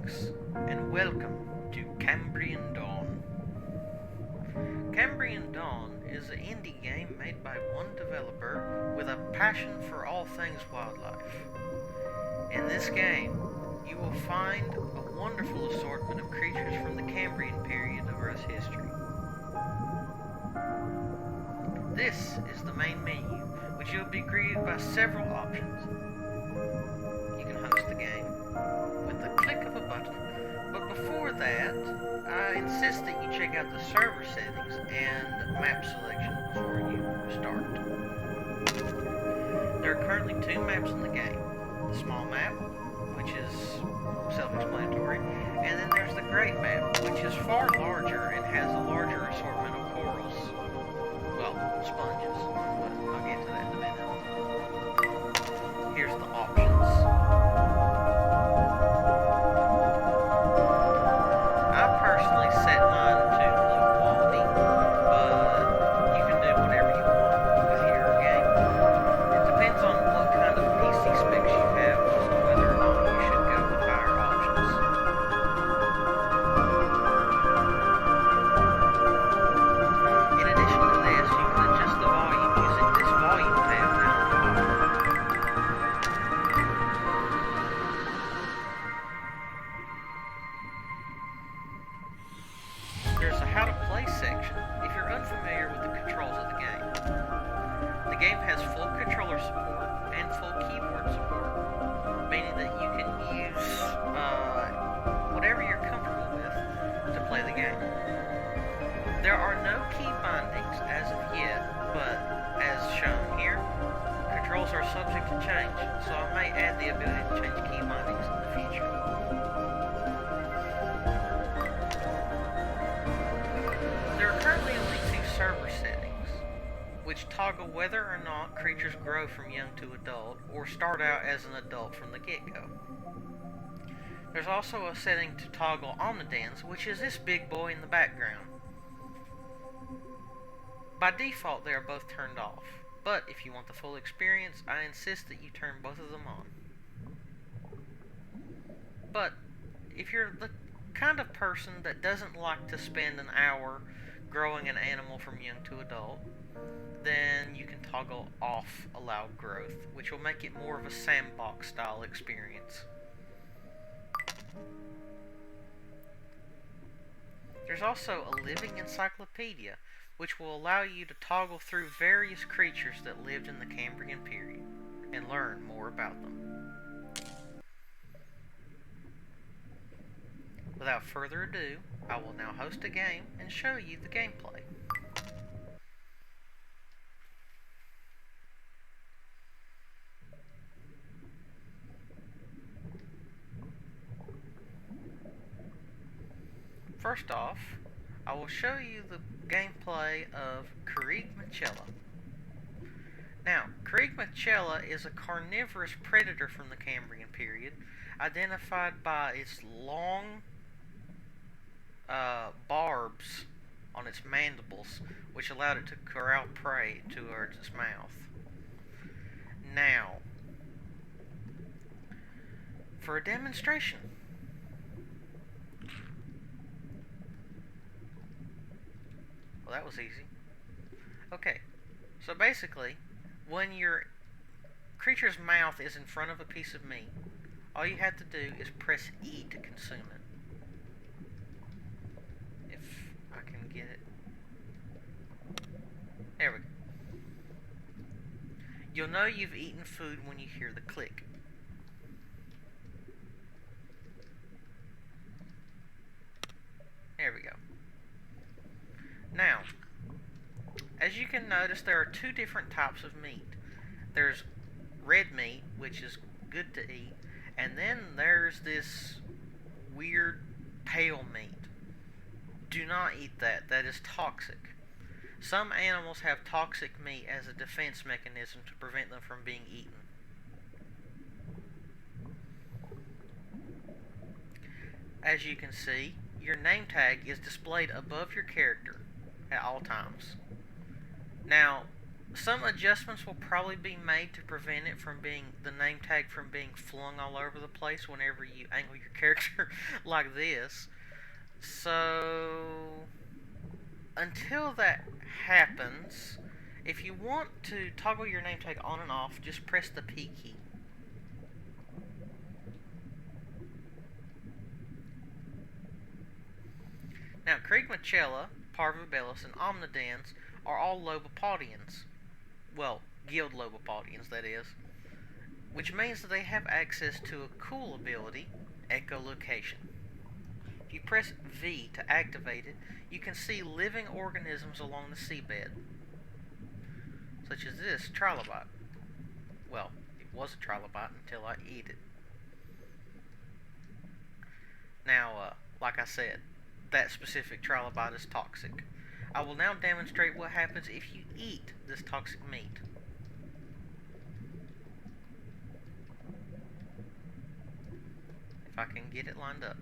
Greetings, and welcome to Cambrian Dawn. Cambrian Dawn is an indie game made by one developer with a passion for all things wildlife. In this game, you will find a wonderful assortment of creatures from the Cambrian period of Earth's history. This is the main menu, which you'll be greeted by several options. You can host the game with the click of a button, but before that, I insist that you check out the server settings and map selection before you start. There are currently two maps in the game. The small map, which is self-explanatory, and then there's the great map, which is far larger and has a larger assortment of corals. Well, sponges, but I'll get to that in a minute. Here's the options. I personally set mine to low quality, but you can do whatever you want with your game. It depends on what kind of PC specs you have as to whether or not you should go with higher options. In addition to this, you can adjust the volume using this volume tab down at the bottom. There's a how to play section if you're unfamiliar with the controls of the game. The game has full controller support and full keyboard support, meaning that you can use whatever you're comfortable with to play the game. There are no key bindings as of yet, but as shown here, controls are subject to change, so I may add the ability to change key bindings in the future. There are currently only two server settings, which toggle whether or not creatures grow from young to adult or start out as an adult from the get-go. There's also a setting to toggle omnidens, which is this big boy in the background. By default, they are both turned off, but if you want the full experience, I insist that you turn both of them on. But if you're the kind of person that doesn't like to spend an hour growing an animal from young to adult, then you can toggle off allow growth, which will make it more of a sandbox style experience. There's also a living encyclopedia, which will allow you to toggle through various creatures that lived in the Cambrian period and learn more about them. Without further ado, I will now host a game and show you the gameplay. First off, I will show you the gameplay of Cambrian. Now, Cambrian is a carnivorous predator from the Cambrian period, identified by its long barbs on its mandibles, which allowed it to corral prey towards its mouth. Now, for a demonstration. Well, that was easy. Okay, so basically, when your creature's mouth is in front of a piece of meat, all you have to do is press E to consume it. If I can get it. There we go. You'll know you've eaten food when you hear the click. There we go. Now, as you can notice, there are two different types of meat. There's red meat, which is good to eat, and then there's this weird pale meat. Do not eat that. That is toxic. Some animals have toxic meat as a defense mechanism to prevent them from being eaten. As you can see, your name tag is displayed above your character at all times. Now, Some adjustments will probably be made to prevent it from being the name tag from being flung all over the place whenever you angle your character like this. So until that happens, if you want to toggle your name tag on and off, just press the P key. Now, Kriegmachella, Parvibellus, and Omnidens are all Lobopodians. Well, guild Lobopodians, that is. Which means that they have access to a cool ability, Echolocation. If you press V to activate it, you can see living organisms along the seabed. Such as this trilobite. Well, it was a trilobite until I eat it. Now, like I said, that specific trilobite is toxic. I will now demonstrate what happens if you eat this toxic meat. If I can get it lined up.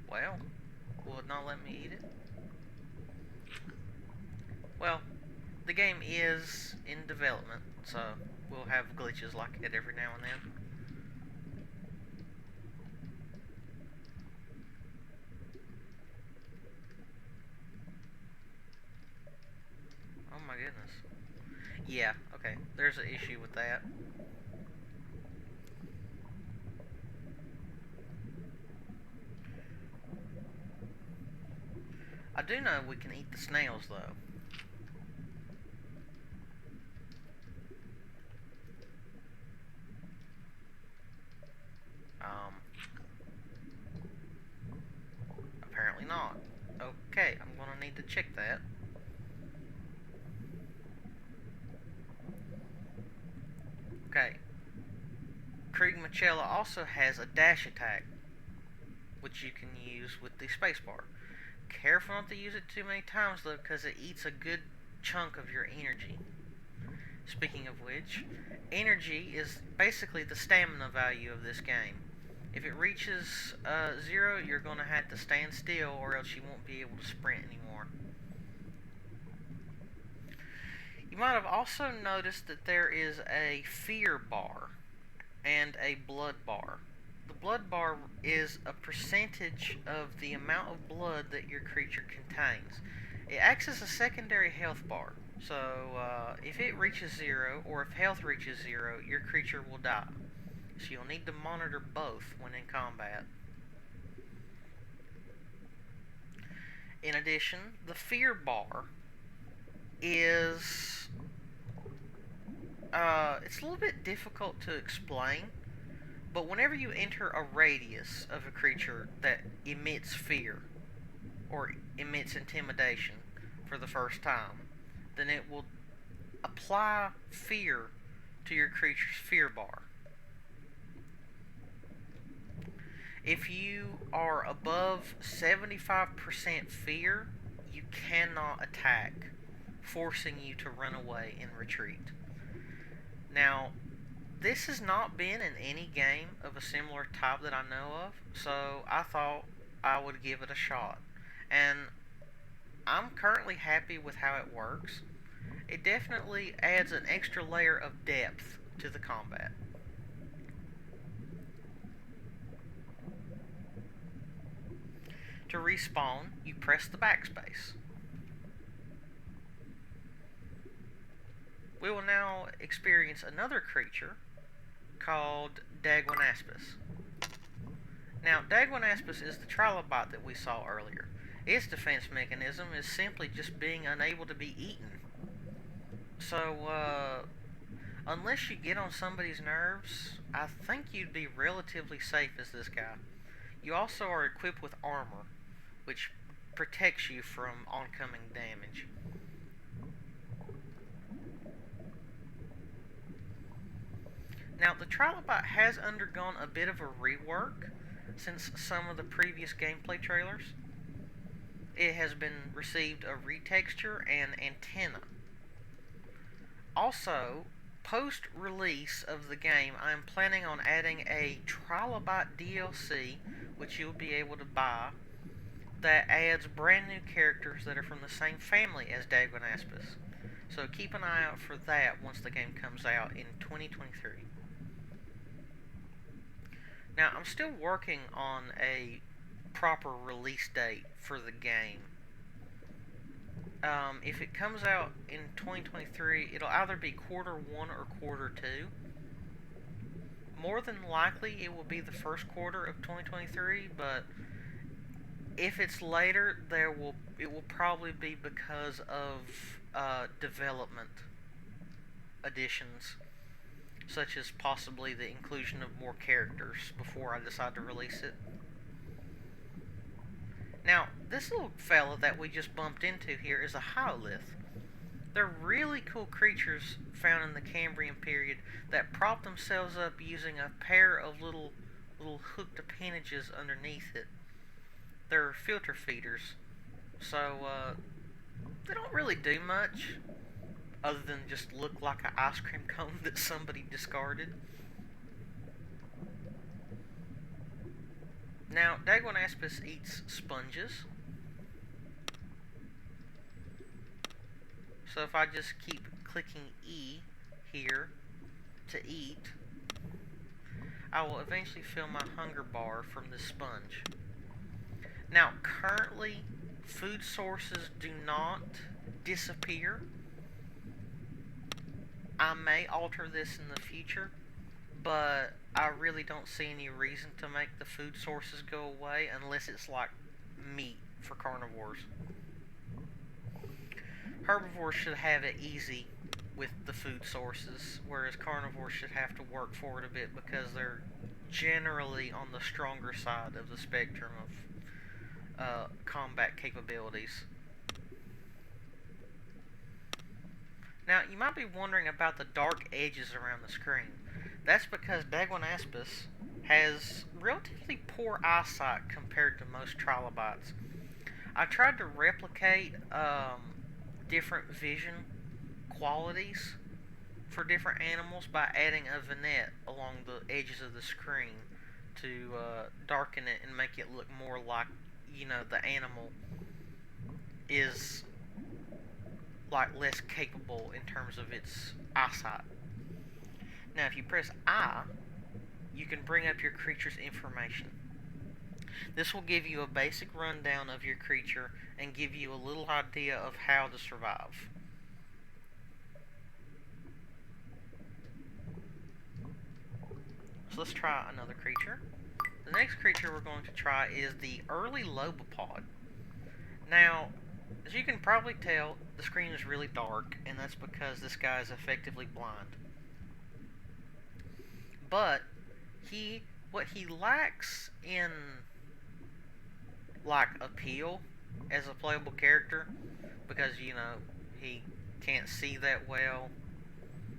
Well, will it not let me eat it? Well, the game is in development, so we'll have glitches like it every now and then. Oh my goodness. Yeah, okay, there's an issue with that. I do know we can eat the snails though. Apparently not. Okay, I'm gonna need to check that. Okay. Kriegmachella also has a dash attack, which you can use with the spacebar. Careful not to use it too many times though, because it eats a good chunk of your energy. Speaking of which, energy is basically the stamina value of this game. If it reaches 0, you're going to have to stand still or else you won't be able to sprint anymore. You might have also noticed that there is a fear bar and a blood bar. The blood bar is a percentage of the amount of blood that your creature contains. It acts as a secondary health bar. So if it reaches 0 or if health reaches 0, your creature will die. So you'll need to monitor both when in combat. In addition, the fear bar is it's a little bit difficult to explain, but whenever you enter a radius of a creature that emits fear or emits intimidation for the first time, then it will apply fear to your creature's fear bar. If you are above 75% fear, you cannot attack, forcing you to run away and retreat. Now, this has not been in any game of a similar type that I know of, so I thought I would give it a shot. And I'm currently happy with how it works. It definitely adds an extra layer of depth to the combat. To respawn, you press the backspace. We will now experience another creature called Daguanaspis. Now, Daguanaspis is the trilobite that we saw earlier. Its defense mechanism is simply just being unable to be eaten. So, unless you get on somebody's nerves, I think you'd be relatively safe as this guy. You also are equipped with armor, which protects you from oncoming damage. Now, the trilobite has undergone a bit of a rework since some of the previous gameplay trailers. It has been received a retexture and antenna. Also, post-release of the game, I'm planning on adding a Trilobite DLC, which you'll be able to buy, that adds brand new characters that are from the same family as Dagonaspis. So keep an eye out for that once the game comes out in 2023. Now, I'm still working on a proper release date for the game. If it comes out in 2023, it'll either be quarter 1 or quarter 2. More than likely, it will be the first quarter of 2023, but if it's later, it will probably be because of development additions, such as possibly the inclusion of more characters before I decide to release it. Now, this little fella that we just bumped into here is a hylith. They're really cool creatures found in the Cambrian period that prop themselves up using a pair of little hooked appendages underneath it. They're filter feeders, so they don't really do much other than just look like an ice cream cone that somebody discarded. Now, Dagonaspis eats sponges. So if I just keep clicking E here to eat, I will eventually fill my hunger bar from this sponge. Now, currently, food sources do not disappear. I may alter this in the future, but I really don't see any reason to make the food sources go away unless it's like meat for carnivores. Herbivores should have it easy with the food sources, whereas carnivores should have to work for it a bit because they're generally on the stronger side of the spectrum of combat capabilities. Now, you might be wondering about the dark edges around the screen. That's because Dagonaspis has relatively poor eyesight compared to most trilobites. I tried to replicate different vision qualities for different animals by adding a vignette along the edges of the screen to darken it and make it look more like, the animal is like less capable in terms of its eyesight. Now, if you press I, you can bring up your creature's information. This will give you a basic rundown of your creature and give you a little idea of how to survive. So let's try another creature. The next creature we're going to try is the early lobopod. Now, as you can probably tell, the screen is really dark, and that's because this guy is effectively blind. But what he lacks in like appeal as a playable character, because he can't see that well,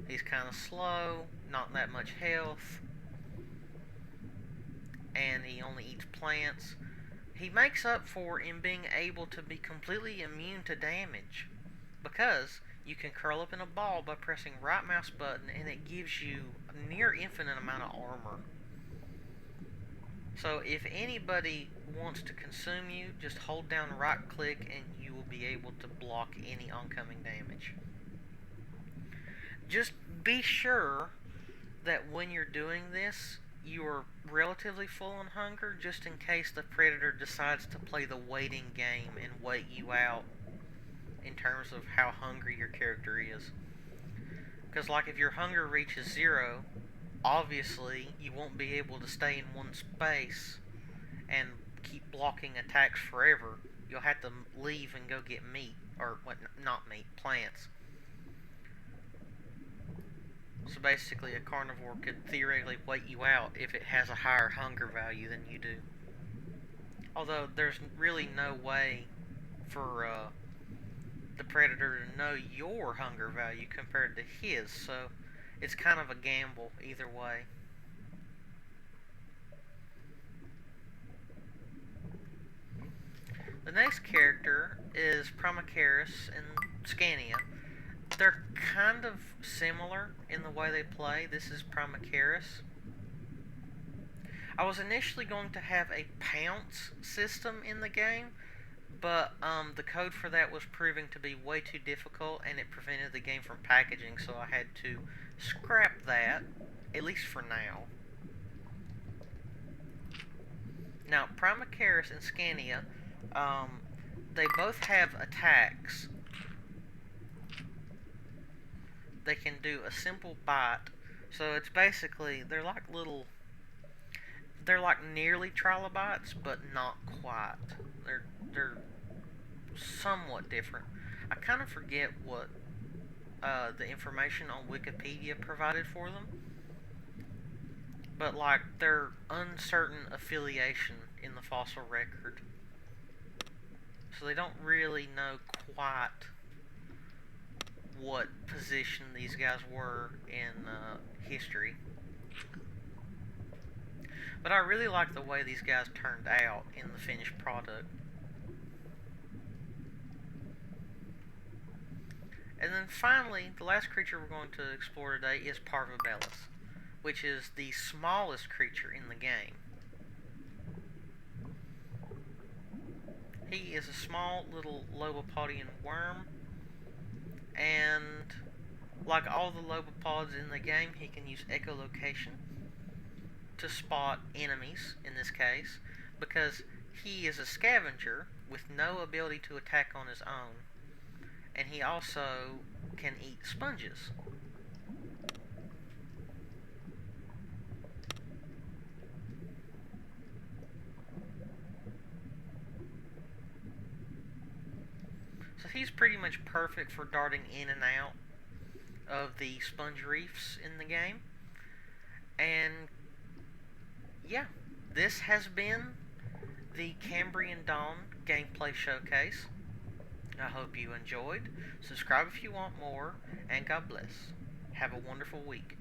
he's kind of slow, not that much health, and he only eats plants. He makes up for in being able to be completely immune to damage, because you can curl up in a ball by pressing right mouse button and it gives you a near infinite amount of armor. So if anybody wants to consume you, just hold down right click and you will be able to block any oncoming damage. Just be sure that when you're doing this, you're relatively full on hunger, just in case the predator decides to play the waiting game and wait you out in terms of how hungry your character is. Because like if your hunger reaches 0, obviously you won't be able to stay in one space and keep blocking attacks forever. You'll have to leave and go get meat, or not meat, plants. So basically a carnivore could theoretically wait you out if it has a higher hunger value than you do. Although there's really no way for the predator to know your hunger value compared to his, so it's kind of a gamble either way. The next character is Primicaris and Scania. They're kind of similar in the way they play. This is Primacaris. I was initially going to have a pounce system in the game, but the code for that was proving to be way too difficult, and it prevented the game from packaging, so I had to scrap that, at least for now. Now, Primacaris and Scania, they both have attacks. They can do a simple bite, so it's basically, they're like nearly trilobites, but not quite. They're somewhat different. I kind of forget what the information on Wikipedia provided for them, but like their uncertain affiliation in the fossil record, so they don't really know quite what position these guys were in history. But I really like the way these guys turned out in the finished product. And then finally, the last creature we're going to explore today is Parvobellus, which is the smallest creature in the game. He is a small little Lobopodian worm, and like all the Lobopods in the game, he can use echolocation to spot enemies, in this case, because he is a scavenger with no ability to attack on his own, and he also can eat sponges. So he's pretty much perfect for darting in and out of the sponge reefs in the game. And yeah, this has been the Cambrian Dawn gameplay showcase. I hope you enjoyed. Subscribe if you want more, and God bless. Have a wonderful week.